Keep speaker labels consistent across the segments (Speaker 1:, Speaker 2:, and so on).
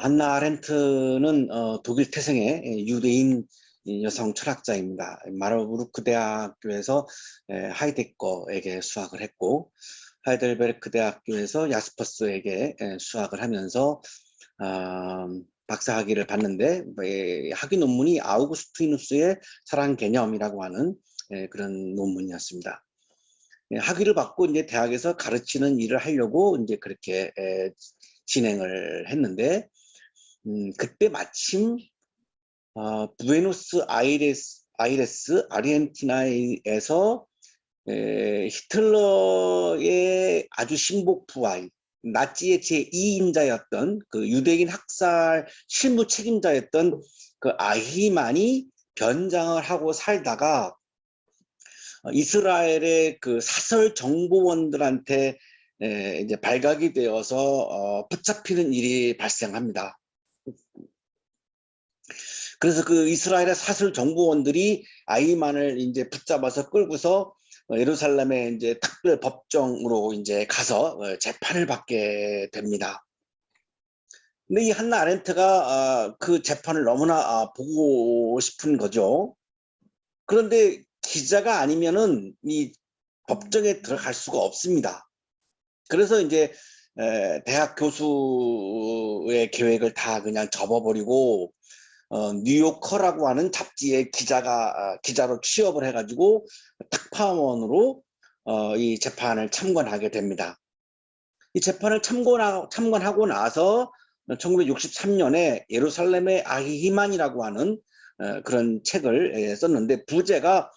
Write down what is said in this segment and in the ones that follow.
Speaker 1: 한나 아렌트는 독일 태생의 유대인 여성 철학자입니다. 마르부르크 대학교에서 하이데거에게 수학을 했고, 하이델베르크 대학교에서 야스퍼스에게 수학을 하면서 박사학위를 받는데, 학위 논문이 아우구스티누스의 사랑 개념이라고 하는 그런 논문이었습니다. 학위를 받고 이제 대학에서 가르치는 일을 하려고 이제 그렇게 진행을 했는데, 그때 마침 부에노스 아이레스 아르헨티나에서 히틀러의 아주 신복부와 나치의 제2인자였던 그 유대인 학살 실무 책임자였던 그 아히만이 변장을 하고 살다가 이스라엘의 그 사설 정보원들한테 이제 발각이 되어서 붙잡히는 일이 발생합니다. 그래서 그 이스라엘의 사설 정보원들이 아이만을 이제 붙잡아서 끌고서 예루살렘의 이제 특별 법정으로 이제 가서 재판을 받게 됩니다. 근데 이 한나 아렌트가 그 재판을 너무나 보고 싶은 거죠. 그런데 기자가 아니면은 이 법정에 들어갈 수가 없습니다. 그래서 이제 대학 교수의 계획을 다 그냥 접어버리고 뉴요커라고 하는 잡지에 기자로 취업을 해가지고 특파원으로 이 재판을 참관하게 됩니다. 이 재판을 참관하고 나서 1963년에 예루살렘의 아히만이라고 하는 그런 책을 썼는데, 부제가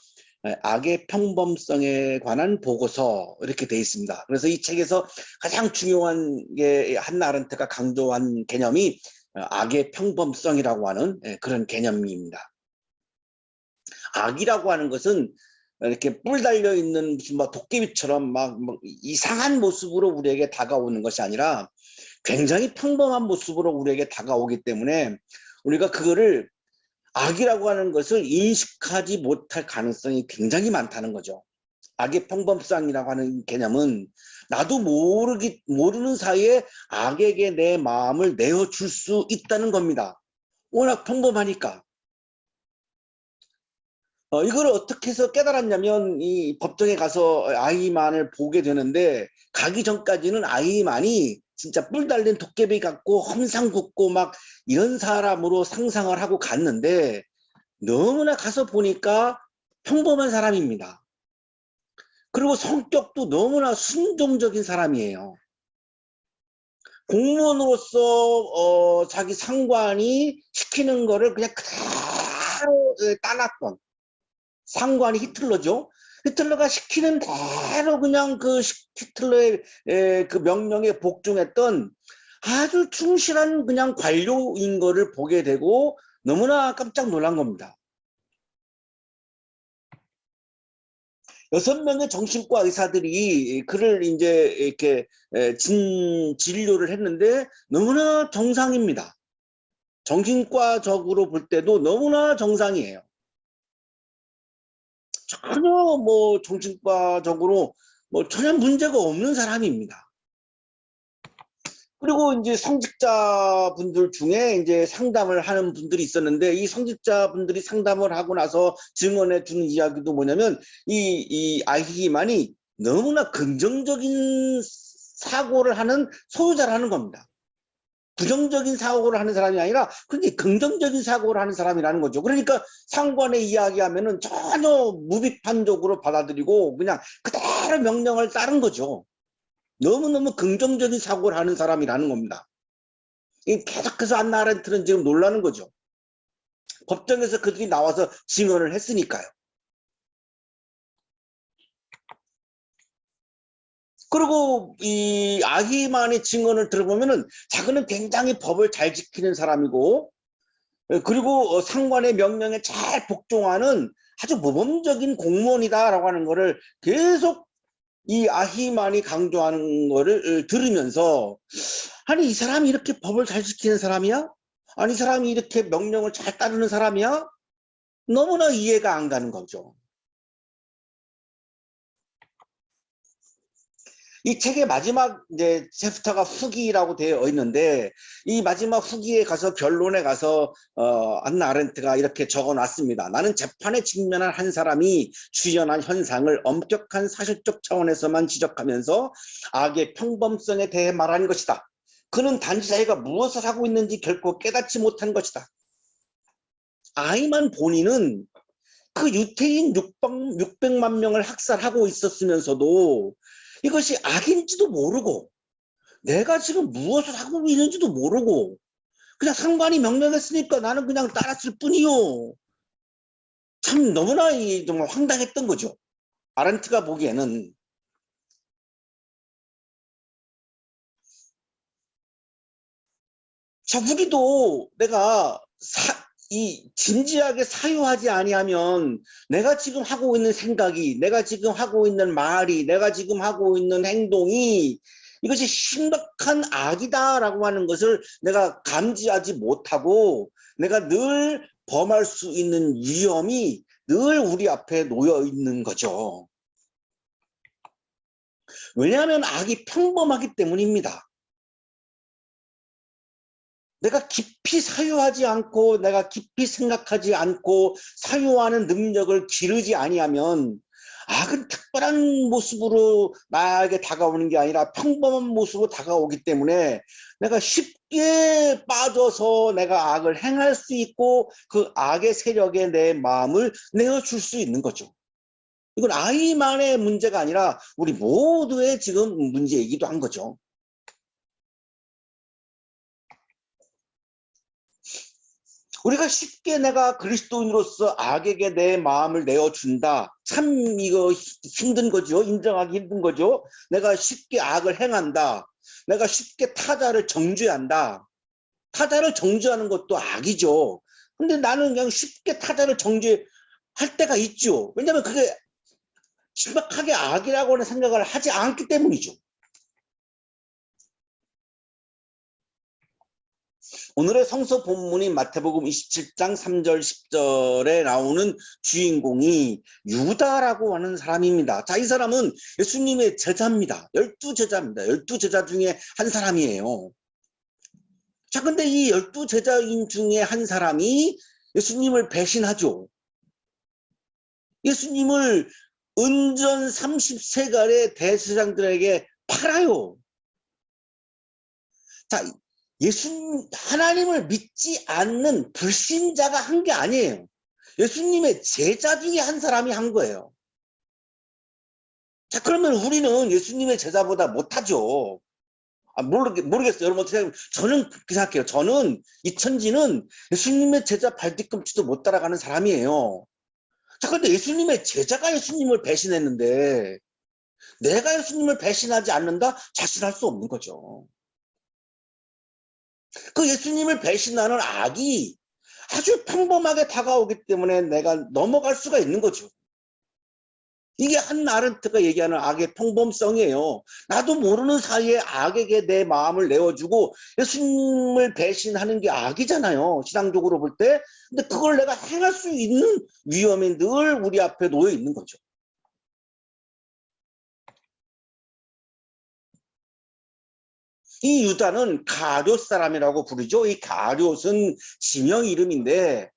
Speaker 1: 악의 평범성에 관한 보고서 이렇게 되어 있습니다. 그래서 이 책에서 가장 중요한 게 한나 아렌트가 강조한 개념이 악의 평범성이라고 하는 그런 개념입니다. 악이라고 하는 것은 이렇게 뿔 달려 있는 무슨 막 도깨비처럼 막 이상한 모습으로 우리에게 다가오는 것이 아니라 굉장히 평범한 모습으로 우리에게 다가오기 때문에 우리가 그거를 악이라고 하는 것을 인식하지 못할 가능성이 굉장히 많다는 거죠. 악의 평범성이라고 하는 개념은 나도 모르는 사이에 악에게 내 마음을 내어줄 수 있다는 겁니다. 워낙 평범하니까. 이걸 어떻게 해서 깨달았냐면, 이 법정에 가서 아이만을 보게 되는데, 가기 전까지는 아이만이 진짜 뿔 달린 도깨비 같고 험상궂고 막 이런 사람으로 상상을 하고 갔는데, 너무나 가서 보니까 평범한 사람입니다. 그리고 성격도 너무나 순종적인 사람이에요. 공무원으로서 자기 상관이 시키는 거를 그냥 그대로 따랐던, 상관이 히틀러죠. 히틀러가 시키는 대로 그냥 그 히틀러의 그 명령에 복종했던 아주 충실한 그냥 관료인 거를 보게 되고 너무나 깜짝 놀란 겁니다. 6명의 정신과 의사들이 그를 이제 이렇게 진료를 했는데 너무나 정상입니다. 정신과적으로 볼 때도 너무나 정상이에요. 전혀 뭐 정신과적으로 뭐 전혀 문제가 없는 사람입니다. 그리고 이제 성직자분들 중에 이제 상담을 하는 분들이 있었는데, 이 성직자분들이 상담을 하고 나서 증언해 주는 이야기도 뭐냐면, 이 아히만이 너무나 긍정적인 사고를 하는 소유자라는 겁니다. 부정적인 사고를 하는 사람이 아니라 근데 긍정적인 사고를 하는 사람이라는 거죠. 그러니까 상관의 이야기하면은 전혀 무비판적으로 받아들이고 그냥 그대로 명령을 따른 거죠. 너무너무 긍정적인 사고를 하는 사람이라는 겁니다. 계속해서 한나 아렌트는 지금 놀라는 거죠. 법정에서 그들이 나와서 증언을 했으니까요. 그리고 이 아히만의 증언을 들어보면은 자기는 굉장히 법을 잘 지키는 사람이고, 그리고 상관의 명령에 잘 복종하는 아주 모범적인 공무원이다라고 하는 거를 계속 이 아히만이 강조하는 거를 들으면서, 아니 이 사람이 이렇게 법을 잘 지키는 사람이야? 아니 이 사람이 이렇게 명령을 잘 따르는 사람이야? 너무나 이해가 안 가는 거죠. 이 책의 마지막 이제 챕터가 후기라고 되어 있는데 이 마지막 후기에 가서 결론에 가서 안나 아렌트가 이렇게 적어놨습니다. 나는 재판에 직면한 한 사람이 주연한 현상을 엄격한 사실적 차원에서만 지적하면서 악의 평범성에 대해 말한 것이다. 그는 단지 자기가 무엇을 하고 있는지 결코 깨닫지 못한 것이다. 아이만 본인은 그 유태인 600만 명을 학살하고 있었으면서도 이것이 악인지도 모르고 내가 지금 무엇을 하고 있는지도 모르고 그냥 상관이 명령했으니까 나는 그냥 따랐을 뿐이요. 참 너무나 정말 황당했던 거죠. 아렌트가 보기에는. 자, 우리도 내가 진지하게 사유하지 아니하면 내가 지금 하고 있는 생각이, 내가 지금 하고 있는 말이, 내가 지금 하고 있는 행동이 이것이 심각한 악이다라고 하는 것을 내가 감지하지 못하고 내가 늘 범할 수 있는 위험이 늘 우리 앞에 놓여 있는 거죠. 왜냐하면 악이 평범하기 때문입니다. 내가 깊이 사유하지 않고 내가 깊이 생각하지 않고 사유하는 능력을 기르지 아니하면 악은 특별한 모습으로 나에게 다가오는 게 아니라 평범한 모습으로 다가오기 때문에 내가 쉽게 빠져서 내가 악을 행할 수 있고 그 악의 세력에 내 마음을 내어줄 수 있는 거죠. 이건 아이만의 문제가 아니라 우리 모두의 지금 문제이기도 한 거죠. 우리가 쉽게 내가 그리스도인으로서 악에게 내 마음을 내어준다. 참 이거 힘든 거죠. 인정하기 힘든 거죠. 내가 쉽게 악을 행한다. 내가 쉽게 타자를 정죄한다. 타자를 정죄하는 것도 악이죠. 근데 나는 그냥 쉽게 타자를 정죄할 때가 있죠. 왜냐하면 그게 심각하게 악이라고는 생각을 하지 않기 때문이죠. 오늘의 성서 본문인 마태복음 27장 3절 10절에 나오는 주인공이 유다라고 하는 사람입니다. 자, 이 사람은 예수님의 제자입니다. 12제자입니다. 12제자 중에 한 사람이에요. 자, 근데 이 12제자인 중에 한 사람이 예수님을 배신하죠. 예수님을 은전 30세갈의 대제사장들에게 팔아요. 자, 하나님을 믿지 않는 불신자가 한 게 아니에요. 예수님의 제자 중에 한 사람이 한 거예요. 자, 그러면 우리는 예수님의 제자보다 못하죠. 모르겠어요. 여러분 어떻게 생각하면 저는 그렇게 생각해요. 저는 이 천지는 예수님의 제자 발뒤꿈치도 못 따라가는 사람이에요. 자, 그런데 예수님의 제자가 예수님을 배신했는데 내가 예수님을 배신하지 않는다? 자신할 수 없는 거죠. 그 예수님을 배신하는 악이 아주 평범하게 다가오기 때문에 내가 넘어갈 수가 있는 거죠. 이게 한나 아렌트가 얘기하는 악의 평범성이에요. 나도 모르는 사이에 악에게 내 마음을 내어주고 예수님을 배신하는 게 악이잖아요. 신앙적으로 볼 때. 근데 그걸 내가 행할 수 있는 위험이 늘 우리 앞에 놓여 있는 거죠. 이 유다는 가룟 사람이라고 부르죠. 이 가룟은 지명 이름인데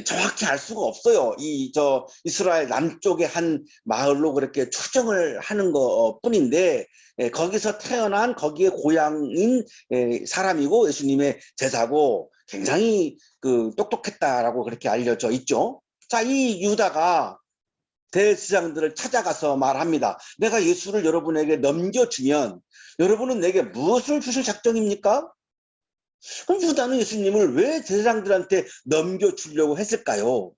Speaker 1: 정확히 알 수가 없어요. 이스라엘 남쪽의 한 마을로 그렇게 추정을 하는 것 뿐인데 거기서 태어난 거기에 고향인 사람이고 예수님의 제자고 굉장히 똑똑했다라고 그렇게 알려져 있죠. 자, 이 유다가 대제사장들을 찾아가서 말합니다. 내가 예수를 여러분에게 넘겨주면 여러분은 내게 무엇을 주실 작정입니까? 그럼 유다는 예수님을 왜 제사장들한테 넘겨주려고 했을까요?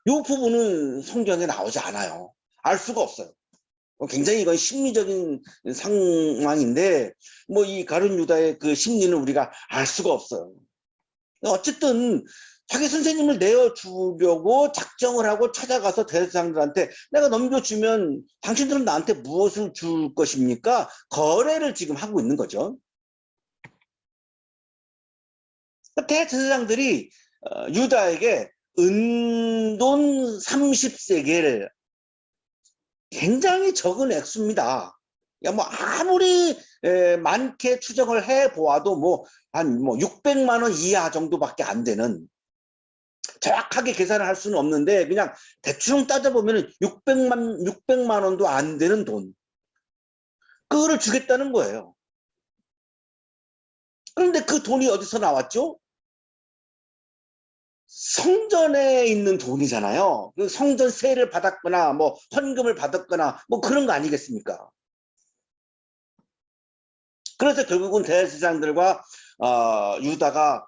Speaker 1: 이 부분은 성경에 나오지 않아요. 알 수가 없어요. 굉장히 이건 심리적인 상황인데 이 가룟 유다의 그 심리는 우리가 알 수가 없어요. 어쨌든 자기 선생님을 내어주려고 작정을 하고 찾아가서 대제사장들한테 내가 넘겨주면 당신들은 나한테 무엇을 줄 것입니까? 거래를 지금 하고 있는 거죠. 대제사장들이 유다에게 은돈 30세겔 굉장히 적은 액수입니다. 야, 뭐 아무리 많게 추정을 해 보아도 뭐 한 뭐 600만 원 이하 정도밖에 안 되는, 정확하게 계산을 할 수는 없는데 그냥 대충 따져보면 600만 원도 안 되는 돈, 그거를 주겠다는 거예요. 그런데 그 돈이 어디서 나왔죠? 성전에 있는 돈이잖아요. 그 성전세를 받았거나 뭐 헌금을 받았거나 뭐 그런 거 아니겠습니까? 그래서 결국은 대제사장들과 유다가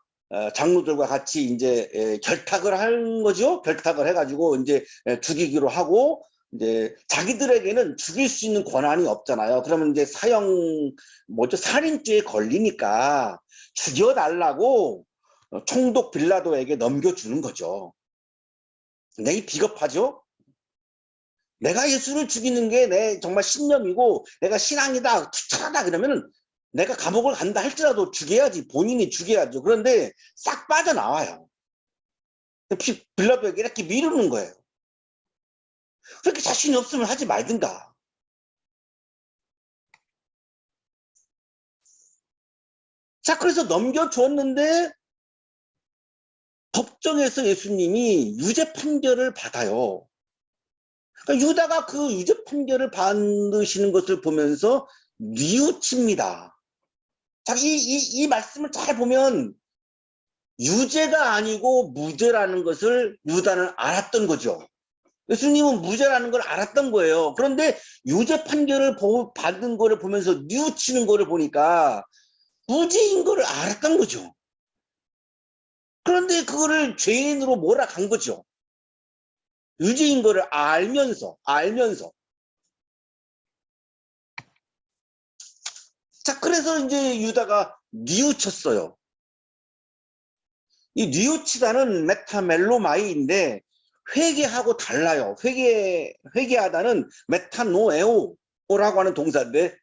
Speaker 1: 장로들과 같이 이제 결탁을 한 거죠. 결탁을 해가지고 이제 죽이기로 하고, 이제 자기들에게는 죽일 수 있는 권한이 없잖아요. 그러면 이제 뭐죠, 살인죄에 걸리니까 죽여달라고 총독 빌라도에게 넘겨주는 거죠. 내 비겁하죠? 내가 예수를 죽이는 게 내 정말 신념이고 내가 신앙이다, 투철하다 그러면은 내가 감옥을 간다 할지라도 죽여야지, 본인이 죽여야죠. 그런데 싹 빠져나와요. 빌라도에게 이렇게 미루는 거예요. 그렇게 자신이 없으면 하지 말든가. 자, 그래서 넘겨줬는데 법정에서 예수님이 유죄 판결을 받아요. 그러니까 유다가 그 유죄 판결을 받으시는 것을 보면서 뉘우칩니다. 자, 이 말씀을 잘 보면 유죄가 아니고 무죄라는 것을 유다는 알았던 거죠. 예수님은 무죄라는 걸 알았던 거예요. 그런데 유죄 판결을 받은 거를 보면서 뉘우치는 거를 보니까 무죄인 거를 알았던 거죠. 그런데 그거를 죄인으로 몰아간 거죠. 유죄인 거를 알면서. 자, 그래서 이제 유다가 뉘우쳤어요. 이 뉘우치다는 메타멜로마이인데 회개하고 달라요. 회개하다는 메타노에오라고 하는 동사인데,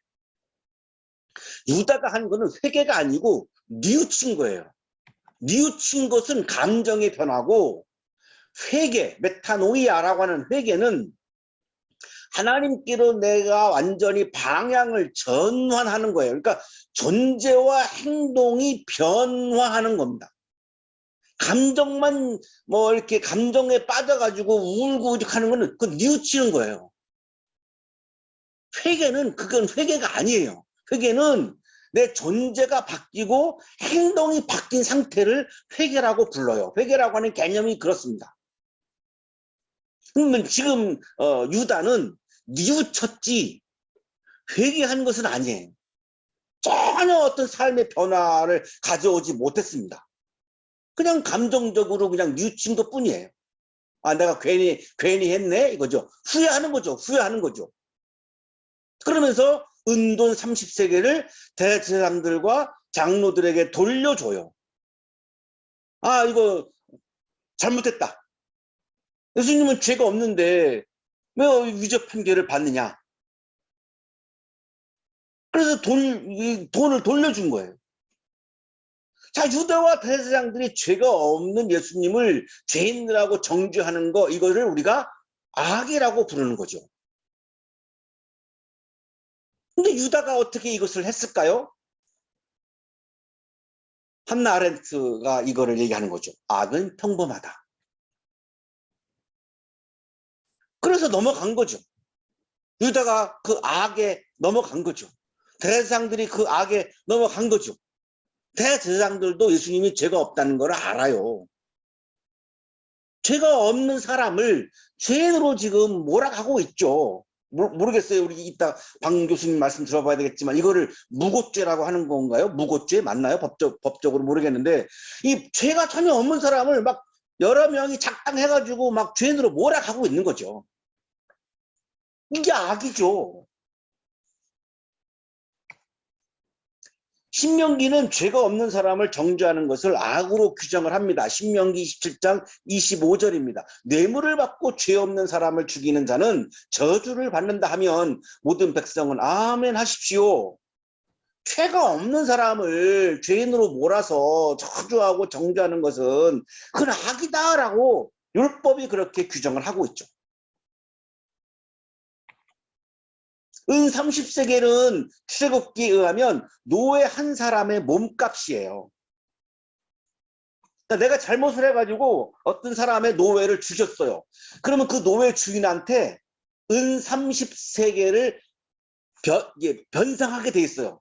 Speaker 1: 유다가 한 거는 회개가 아니고 뉘우친 거예요. 뉘우친 것은 감정의 변화고, 회개, 메타노이아라고 하는 회개는 하나님께로 내가 완전히 방향을 전환하는 거예요. 그러니까 존재와 행동이 변화하는 겁니다. 감정만 뭐 이렇게 감정에 빠져가지고 울고 하는 거는 그 뉘우치는 거예요. 회개는 그건 회개가 아니에요. 회개는 내 존재가 바뀌고 행동이 바뀐 상태를 회개라고 불러요. 회개라고 하는 개념이 그렇습니다. 그러면 지금 유다는 뉘우쳤지 회개한 것은 아니에요. 전혀 어떤 삶의 변화를 가져오지 못했습니다. 그냥 감정적으로 그냥 뉘우친 것 뿐이에요. 아, 내가 괜히 했네 이거죠. 후회하는 거죠. 그러면서 은돈 30세겔을 대제사장들과 장로들에게 돌려줘요. 아, 이거 잘못했다. 예수님은 죄가 없는데 왜 유죄 판결을 받느냐. 그래서 돈을 돌려준 거예요. 자, 유다와 대제사장들이 죄가 없는 예수님을 죄인들하고 정죄하는 거, 이거를 우리가 악이라고 부르는 거죠. 근데 유다가 어떻게 이것을 했을까요? 한나 아렌트가 이거를 얘기하는 거죠. 악은 평범하다. 그래서 넘어간 거죠. 유다가 그 악에 넘어간 거죠. 대제사장들이 그 악에 넘어간 거죠. 대제사장들도 예수님이 죄가 없다는 걸 알아요. 죄가 없는 사람을 죄인으로 지금 몰아가고 있죠. 모르겠어요. 우리 이따 방 교수님 말씀 들어봐야 되겠지만 이거를 무고죄라고 하는 건가요? 무고죄 맞나요? 법적으로 모르겠는데, 이 죄가 전혀 없는 사람을 막 여러 명이 작당해가지고 막 죄인으로 몰아가고 있는 거죠. 이게 악이죠. 신명기는 죄가 없는 사람을 정죄하는 것을 악으로 규정을 합니다. 신명기 27장 25절입니다. 뇌물을 받고 죄 없는 사람을 죽이는 자는 저주를 받는다 하면 모든 백성은 아멘 하십시오. 죄가 없는 사람을 죄인으로 몰아서 저주하고 정죄하는 것은 그건 악이다라고 율법이 그렇게 규정을 하고 있죠. 은 30세겔은 출애굽기에 의하면 노예 한 사람의 몸값이에요. 그러니까 내가 잘못을 해가지고 어떤 사람의 노예를 죽였어요. 그러면 그 노예 주인한테 은 30세겔을 변상하게 돼 있어요.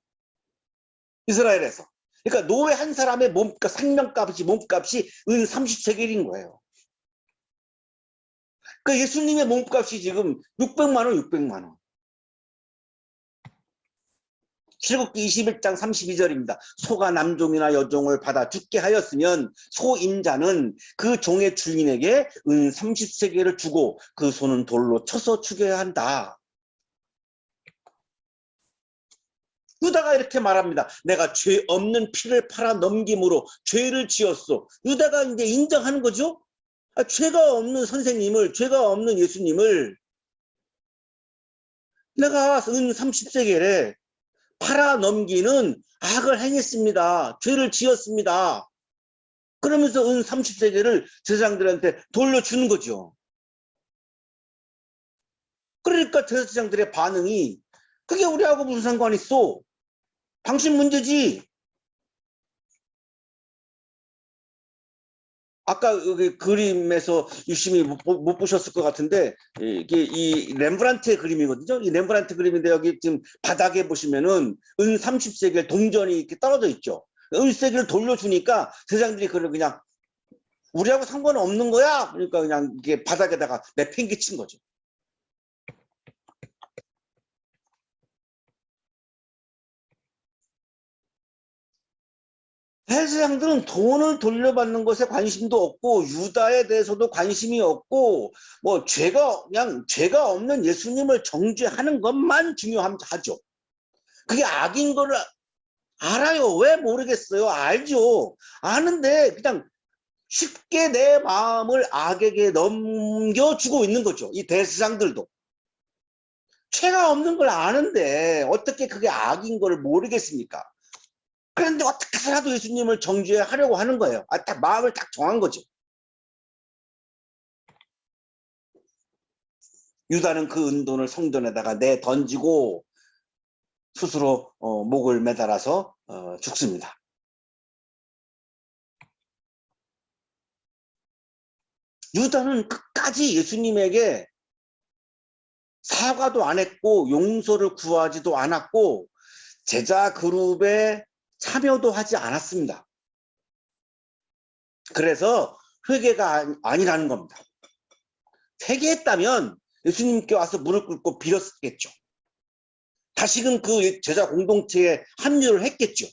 Speaker 1: 이스라엘에서. 그러니까 노예 한 사람의 몸값, 몸값이 은 30세겔인 거예요. 그러니까 예수님의 몸값이 지금 600만 원, 600만 원. 출애굽기 21장 32절입니다. 소가 남종이나 여종을 받아 죽게 하였으면 소인자는 그 종의 주인에게 은 30세겔을 주고 그 소는 돌로 쳐서 죽여야 한다. 유다가 이렇게 말합니다. 내가 죄 없는 피를 팔아 넘김으로 죄를 지었어. 유다가 이제 인정하는 거죠. 죄가 없는 선생님을, 죄가 없는 예수님을 내가 은 30세겔에 팔아 넘기는 악을 행했습니다. 죄를 지었습니다. 그러면서 은 30세겔을 제사장들한테 돌려주는 거죠. 그러니까 제사장들의 반응이 그게 우리하고 무슨 상관이 있어? 당신 문제지. 아까 그 그림에서 유심히 못 보셨을 것 같은데 이게 이 렘브란트의 그림이거든요. 이 렘브란트 그림인데 여기 지금 바닥에 보시면은 은 30세겔 동전이 이렇게 떨어져 있죠. 은 세겔을 돌려주니까 제사장들이 그걸 그냥 우리하고 상관은 없는 거야. 그러니까 그냥 이게 바닥에다가 내팽개친 거죠. 대제사장들은 돈을 돌려받는 것에 관심도 없고 유다에 대해서도 관심이 없고 뭐 그냥 죄가 없는 예수님을 정죄하는 것만 중요하죠. 그게 악인 거를 알아요. 왜 모르겠어요. 알죠. 아는데 그냥 쉽게 내 마음을 악에게 넘겨주고 있는 거죠. 이 대제사장들도. 죄가 없는 걸 아는데 어떻게 그게 악인 걸 모르겠습니까? 그런데 어떻게 해서라도 예수님을 정죄하려고 하는 거예요. 딱 마음을 딱 정한 거죠. 유다는 그 은돈을 성전에다가 내 던지고 스스로 목을 매달아서 죽습니다. 유다는 끝까지 예수님에게 사과도 안 했고 용서를 구하지도 않았고 제자 그룹에 참여도 하지 않았습니다. 그래서 회개가 아니라는 겁니다. 회개했다면 예수님께 와서 무릎 꿇고 빌었겠죠. 다시금 그 제자 공동체에 합류를 했겠죠.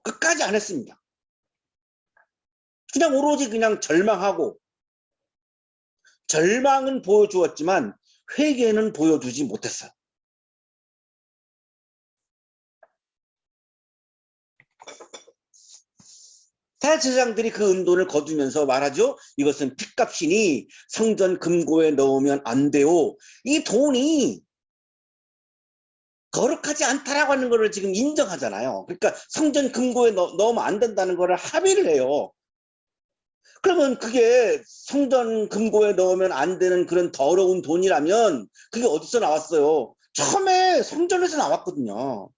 Speaker 1: 끝까지 안 했습니다. 그냥 오로지 그냥 절망하고 절망은 보여주었지만 회개는 보여주지 못했어요. 대제사장들이 그 은돈을 거두면서 말하죠. 이것은 핏값이니 성전 금고에 넣으면 안 돼요. 이 돈이 거룩하지 않다라고 하는 것을 지금 인정하잖아요. 그러니까 성전 금고에 넣으면 안 된다는 것을 합의를 해요. 그러면 그게 성전 금고에 넣으면 안 되는 그런 더러운 돈이라면 그게 어디서 나왔어요? 처음에 성전에서 나왔거든요.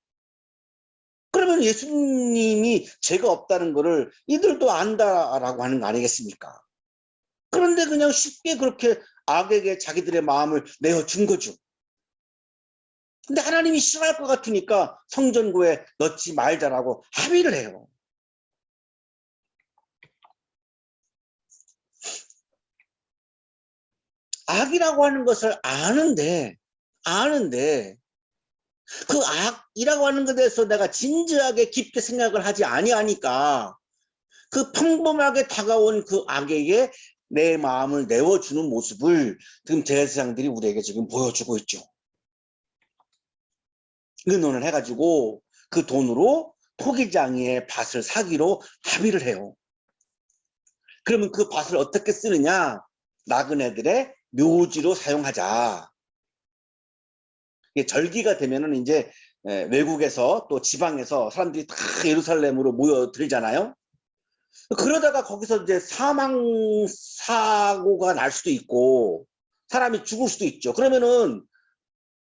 Speaker 1: 그러면 예수님이 죄가 없다는 것을 이들도 안다라고 하는 거 아니겠습니까? 그런데 그냥 쉽게 그렇게 악에게 자기들의 마음을 내어준 거죠. 근데 하나님이 싫어할 것 같으니까 성전고에 넣지 말자라고 합의를 해요. 악이라고 하는 것을 아는데 그 악이라고 하는 것에 대해서 내가 진지하게 깊게 생각을 하지 아니하니까 그 평범하게 다가온 그 악에게 내 마음을 내어주는 모습을 지금 제사장들이 우리에게 지금 보여주고 있죠. 의논을 해가지고 그 돈으로 토기장이의 밭을 사기로 합의를 해요. 그러면 그 밭을 어떻게 쓰느냐? 나그네들의 묘지로 사용하자. 절기가 되면은 이제 외국에서 또 지방에서 사람들이 다 예루살렘으로 모여들잖아요. 그러다가 거기서 이제 사망 사고가 날 수도 있고 사람이 죽을 수도 있죠. 그러면은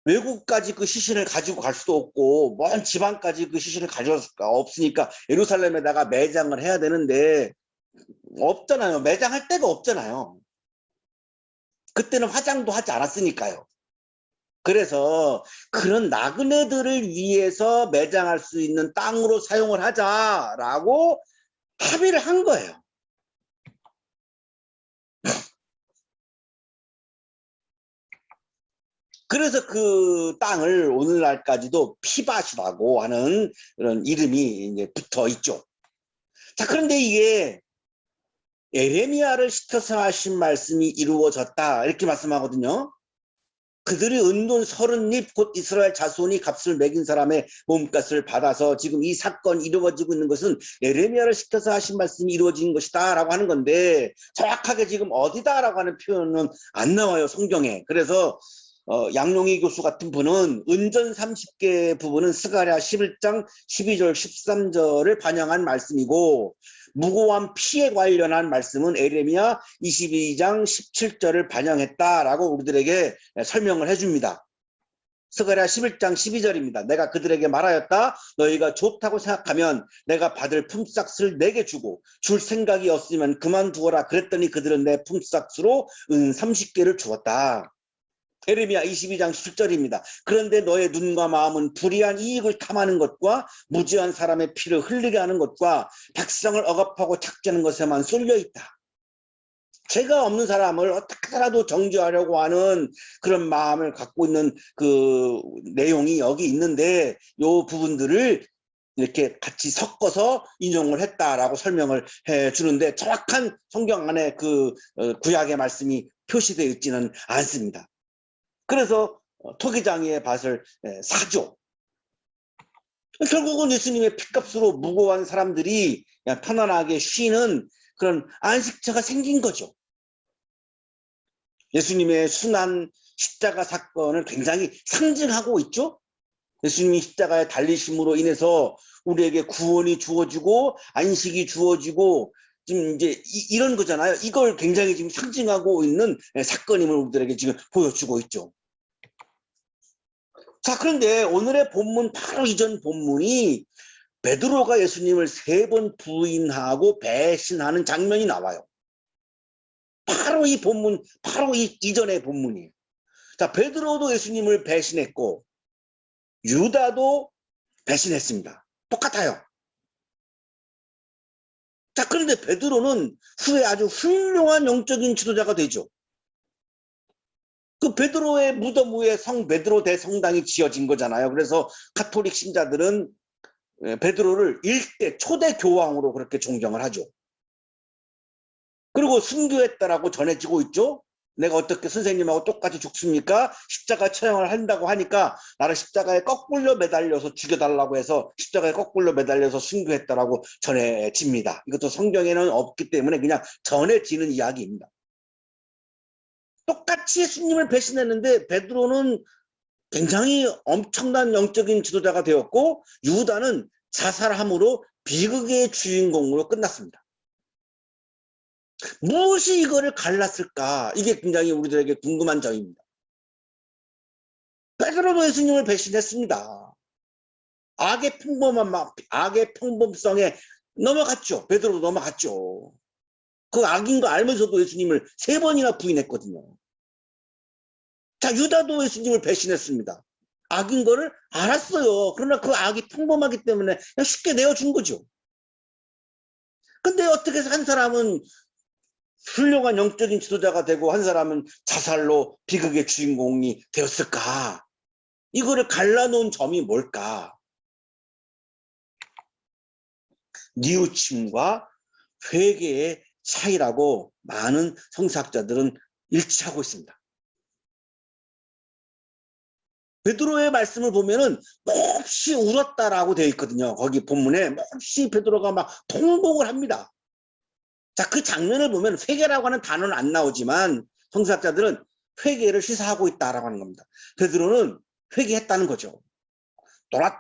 Speaker 1: 외국까지 그 시신을 가지고 갈 수도 없고 먼 지방까지 그 시신을 가져갈 수가 없으니까 예루살렘에다가 매장을 해야 되는데 없잖아요. 매장할 데가 없잖아요. 그때는 화장도 하지 않았으니까요. 그래서 그런 나그네들을 위해서 매장할 수 있는 땅으로 사용을 하자라고 합의를 한 거예요. 그래서 그 땅을 오늘날까지도 피밭이라고 하는 그런 이름이 이제 붙어 있죠. 자, 그런데 이게 예레미야를 시켜서 하신 말씀이 이루어졌다 이렇게 말씀하거든요. 그들이 은돈 30립 곧 이스라엘 자손이 값을 매긴 사람의 몸값을 받아서 지금 이 사건이 이루어지고 있는 것은 예레미야를 시켜서 하신 말씀이 이루어진 것이다 라고 하는 건데 정확하게 지금 어디다 라고 하는 표현은 안 나와요, 성경에. 그래서 양용희 교수 같은 분은 은전 30개 부분은 스가랴 11장 12절 13절을 반영한 말씀이고 무고한 피에 관련한 말씀은 에레미야 22장 17절을 반영했다라고 우리들에게 설명을 해줍니다. 스가랴 11장 12절입니다. 내가 그들에게 말하였다. 너희가 좋다고 생각하면 내가 받을 품삯을 내게 주고 줄 생각이 없으면 그만두어라. 그랬더니 그들은 내 품삯으로 은 30개를 주었다. 에레미야 22장 10절입니다. 그런데 너의 눈과 마음은 불의한 이익을 탐하는 것과 무지한 사람의 피를 흘리게 하는 것과 백성을 억압하고 착지하는 것에만 쏠려 있다. 죄가 없는 사람을 어떻게라도 정죄하려고 하는 그런 마음을 갖고 있는 그 내용이 여기 있는데 이 부분들을 이렇게 같이 섞어서 인용을 했다라고 설명을 해 주는데 정확한 성경 안에 그 구약의 말씀이 표시되어 있지는 않습니다. 그래서 토기장이의 밭을 사죠. 결국은 예수님의 핏값으로 무고한 사람들이 편안하게 쉬는 그런 안식처가 생긴 거죠. 예수님의 순환 십자가 사건을 굉장히 상징하고 있죠. 예수님이 십자가에 달리심으로 인해서 우리에게 구원이 주어지고 안식이 주어지고 지금 이제 이런 거잖아요. 이걸 굉장히 지금 상징하고 있는 사건임을 우리들에게 지금 보여주고 있죠. 자, 그런데 오늘의 본문 바로 이전 본문이 베드로가 예수님을 3번 부인하고 배신하는 장면이 나와요. 바로 이 본문, 바로 이 이전의 본문이에요. 자, 베드로도 예수님을 배신했고 유다도 배신했습니다. 똑같아요. 자, 그런데 베드로는 후에 아주 훌륭한 영적인 지도자가 되죠. 그 베드로의 무덤 위에 성 베드로 대성당이 지어진 거잖아요. 그래서 가톨릭 신자들은 베드로를 일대 초대 교황으로 그렇게 존경을 하죠. 그리고 순교했다라고 전해지고 있죠. 내가 어떻게 선생님하고 똑같이 죽습니까? 십자가 처형을 한다고 하니까 나를 십자가에 거꾸로 매달려서 죽여달라고 해서 십자가에 거꾸로 매달려서 순교했다라고 전해집니다. 이것도 성경에는 없기 때문에 그냥 전해지는 이야기입니다. 똑같이 예수님을 배신했는데 베드로는 굉장히 엄청난 영적인 지도자가 되었고 유다는 자살함으로 비극의 주인공으로 끝났습니다. 무엇이 이거를 갈랐을까? 이게 굉장히 우리들에게 궁금한 점입니다. 베드로도 예수님을 배신했습니다. 악의 평범성에 넘어갔죠. 베드로도 넘어갔죠. 그 악인 거 알면서도 예수님을 3번이나 부인했거든요. 자, 유다도 예수님을 배신했습니다. 악인 거를 알았어요. 그러나 그 악이 평범하기 때문에 그냥 쉽게 내어준 거죠. 근데 어떻게 해서 한 사람은 훌륭한 영적인 지도자가 되고 한 사람은 자살로 비극의 주인공이 되었을까? 이거를 갈라놓은 점이 뭘까? 뉘우침과 회개의 차이라고 많은 성사학자들은 일치하고 있습니다. 베드로의 말씀을 보면은 몹시 울었다라고 되어 있거든요. 거기 본문에 몹시 베드로가 막 통곡을 합니다. 자, 그 장면을 보면 회개라고 하는 단어는 안 나오지만 성사학자들은 회개를 시사하고 있다라고 하는 겁니다. 베드로는 회개했다는 거죠.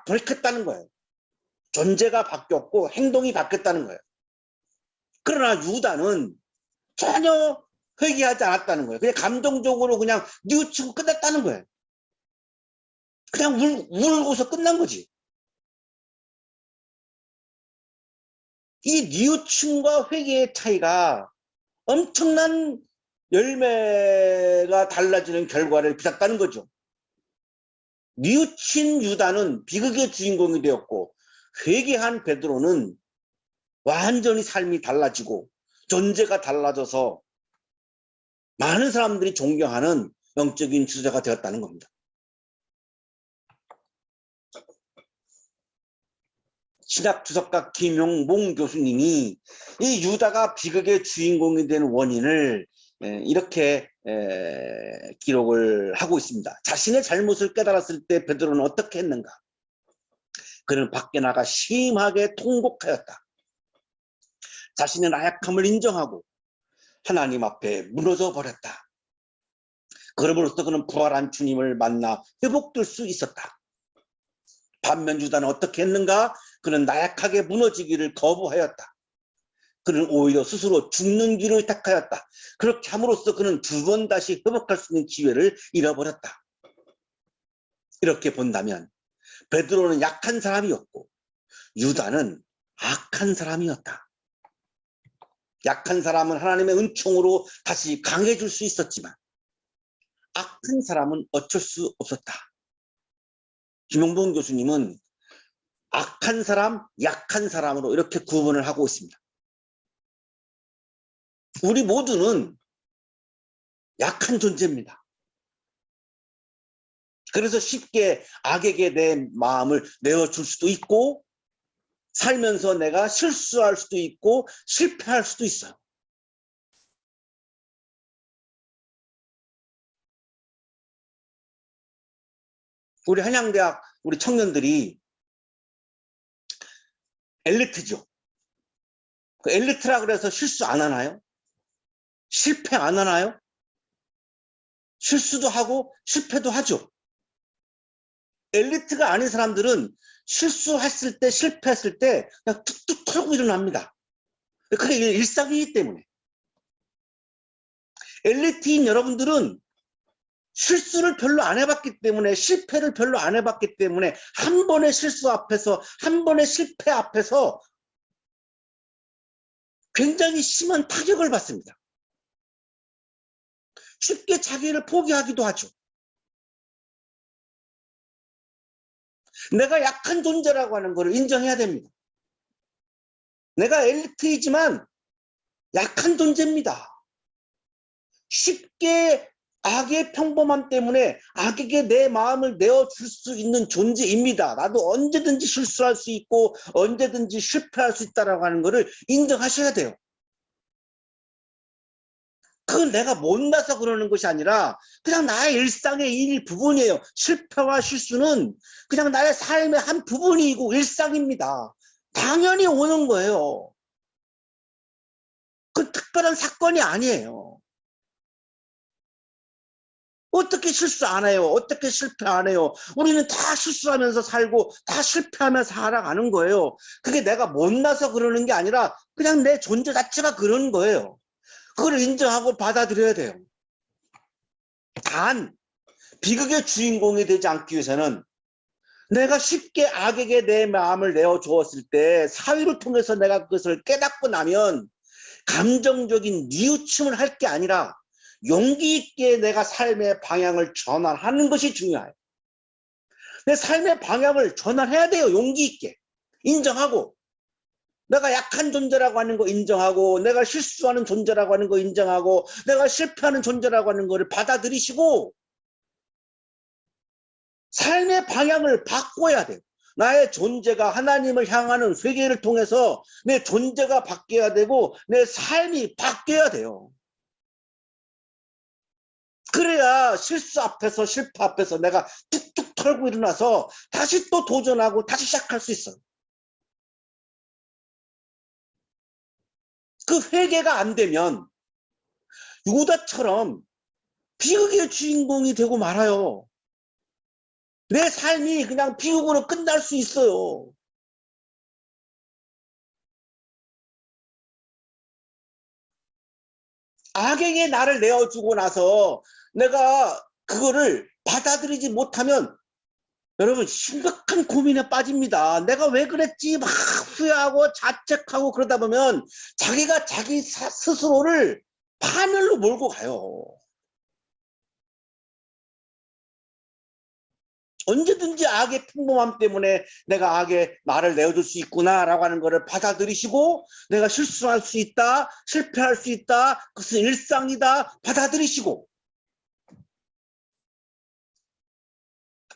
Speaker 1: 돌이켰다는 거예요. 존재가 바뀌었고 행동이 바뀌었다는 거예요. 그러나 유다는 전혀 회개하지 않았다는 거예요. 그냥 감정적으로 그냥 뉘우치고 끝났다는 거예요. 그냥 울고서 끝난 거지. 이 뉘우침과 회개의 차이가 엄청난 열매가 달라지는 결과를 빚었다는 거죠. 뉘우친 유다는 비극의 주인공이 되었고, 회개한 베드로는 완전히 삶이 달라지고 존재가 달라져서 많은 사람들이 존경하는 영적인 지도자가 되었다는 겁니다. 신학 주석가 김용봉 교수님이 이 유다가 비극의 주인공이 된 원인을 이렇게 기록을 하고 있습니다. 자신의 잘못을 깨달았을 때 베드로는 어떻게 했는가? 그는 밖에 나가 심하게 통곡하였다. 자신의 나약함을 인정하고 하나님 앞에 무너져 버렸다. 그럼으로써 그는 부활한 주님을 만나 회복될 수 있었다. 반면 유다는 어떻게 했는가? 그는 나약하게 무너지기를 거부하였다. 그는 오히려 스스로 죽는 길을 택하였다. 그렇게 함으로써 그는 두 번 다시 회복할 수 있는 기회를 잃어버렸다. 이렇게 본다면 베드로는 약한 사람이었고 유다는 악한 사람이었다. 약한 사람은 하나님의 은총으로 다시 강해질 수 있었지만 악한 사람은 어쩔 수 없었다. 김용봉 교수님은 악한 사람, 약한 사람으로 이렇게 구분을 하고 있습니다. 우리 모두는 약한 존재입니다. 그래서 쉽게 악에게 내 마음을 내어줄 수도 있고 살면서 내가 실수할 수도 있고 실패할 수도 있어요. 우리 한양대학 우리 청년들이 엘리트죠. 그 엘리트라 그래서 실수 안 하나요? 실패 안 하나요? 실수도 하고 실패도 하죠. 엘리트가 아닌 사람들은 실수했을 때 실패했을 때 그냥 툭툭 털고 일어납니다. 그게 일상이기 때문에. 엘리트인 여러분들은 실수를 별로 안 해봤기 때문에 실패를 별로 안 해봤기 때문에 한 번의 실수 앞에서 한 번의 실패 앞에서 굉장히 심한 타격을 받습니다. 쉽게 자기를 포기하기도 하죠. 내가 약한 존재라고 하는 것을 인정해야 됩니다. 내가 엘리트이지만 약한 존재입니다. 쉽게 악의 평범함 때문에 악에게 내 마음을 내어줄 수 있는 존재입니다. 나도 언제든지 실수할 수 있고 언제든지 실패할 수 있다고 하는 것을 인정하셔야 돼요. 그건 내가 못나서 그러는 것이 아니라 그냥 나의 일상의 일부분이에요. 실패와 실수는 그냥 나의 삶의 한 부분이고 일상입니다. 당연히 오는 거예요. 그건 특별한 사건이 아니에요. 어떻게 실수 안 해요? 어떻게 실패 안 해요? 우리는 다 실수하면서 살고 다 실패하면서 살아가는 거예요. 그게 내가 못나서 그러는 게 아니라 그냥 내 존재 자체가 그런 거예요. 그걸 인정하고 받아들여야 돼요. 단 비극의 주인공이 되지 않기 위해서는 내가 쉽게 악에게 내 마음을 내어주었을 때 사회를 통해서 내가 그것을 깨닫고 나면 감정적인 뉘우침을 할 게 아니라 용기 있게 내가 삶의 방향을 전환하는 것이 중요해요. 내 삶의 방향을 전환해야 돼요. 용기 있게. 인정하고. 내가 약한 존재라고 하는 거 인정하고 내가 실수하는 존재라고 하는 거 인정하고 내가 실패하는 존재라고 하는 거를 받아들이시고 삶의 방향을 바꿔야 돼요. 나의 존재가 하나님을 향하는 회개를 통해서 내 존재가 바뀌어야 되고 내 삶이 바뀌어야 돼요. 그래야 실수 앞에서 실패 앞에서 내가 툭툭 털고 일어나서 다시 또 도전하고 다시 시작할 수 있어요. 그 회개가 안 되면 유다처럼 비극의 주인공이 되고 말아요. 내 삶이 그냥 비극으로 끝날 수 있어요. 악에게 나를 내어주고 나서 내가 그거를 받아들이지 못하면 여러분 심각한 고민에 빠집니다. 내가 왜 그랬지 막 후회하고 자책하고 그러다 보면 자기가 자기 스스로를 파멸로 몰고 가요. 언제든지 악의 평범함 때문에 내가 악에 말을 내어줄 수 있구나라고 하는 것을 받아들이시고 내가 실수할 수 있다, 실패할 수 있다, 그것은 일상이다 받아들이시고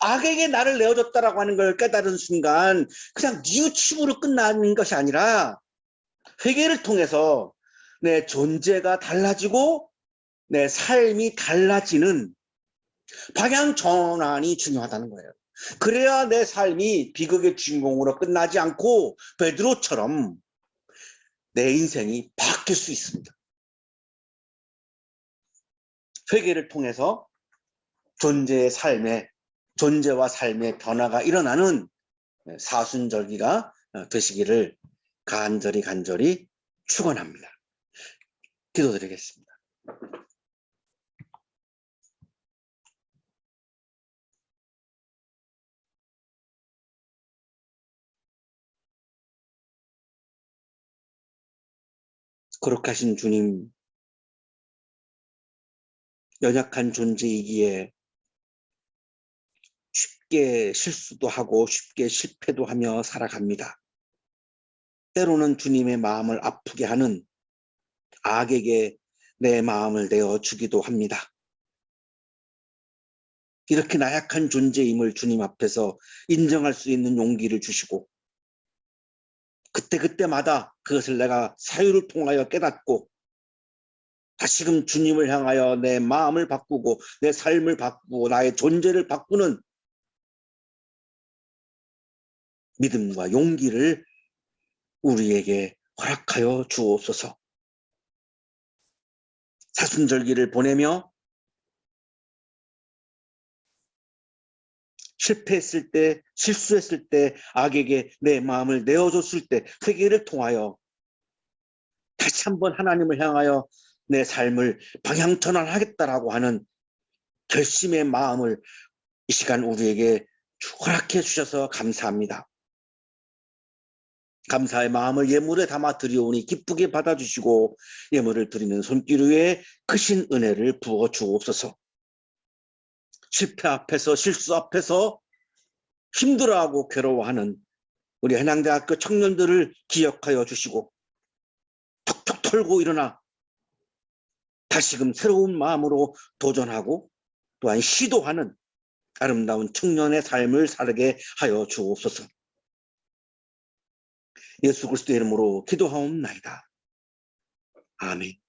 Speaker 1: 악에게 나를 내어줬다라고 하는 걸 깨달은 순간 그냥 뉘우침으로 끝나는 것이 아니라 회개를 통해서 내 존재가 달라지고 내 삶이 달라지는 방향 전환이 중요하다는 거예요. 그래야 내 삶이 비극의 주인공으로 끝나지 않고 베드로처럼 내 인생이 바뀔 수 있습니다. 회개를 통해서 존재와 삶의 변화가 일어나는 사순절기가 되시기를 간절히 축원합니다. 기도드리겠습니다. 거룩하신 주님, 연약한 존재이기에 쉽게 실수도 하고 쉽게 실패도 하며 살아갑니다. 때로는 주님의 마음을 아프게 하는 악에게 내 마음을 내어주기도 합니다. 이렇게 나약한 존재임을 주님 앞에서 인정할 수 있는 용기를 주시고 그때마다 그것을 내가 사유를 통하여 깨닫고 다시금 주님을 향하여 내 마음을 바꾸고 내 삶을 바꾸고 나의 존재를 바꾸는 믿음과 용기를 우리에게 허락하여 주옵소서. 사순절기를 보내며 실패했을 때, 실수했을 때, 악에게 내 마음을 내어줬을 때 회개를 통하여 다시 한번 하나님을 향하여 내 삶을 방향 전환하겠다라고 하는 결심의 마음을 이 시간 우리에게 허락해 주셔서 감사합니다. 감사의 마음을 예물에 담아 드리오니 기쁘게 받아주시고 예물을 드리는 손길 위에 크신 은혜를 부어 주옵소서. 실패 앞에서 실수 앞에서 힘들어하고 괴로워하는 우리 한양대학교 청년들을 기억하여 주시고 톡톡 털고 일어나 다시금 새로운 마음으로 도전하고 또한 시도하는 아름다운 청년의 삶을 살게 하여 주옵소서. 예수 그리스도의 이름으로 기도하옵나이다. 아멘.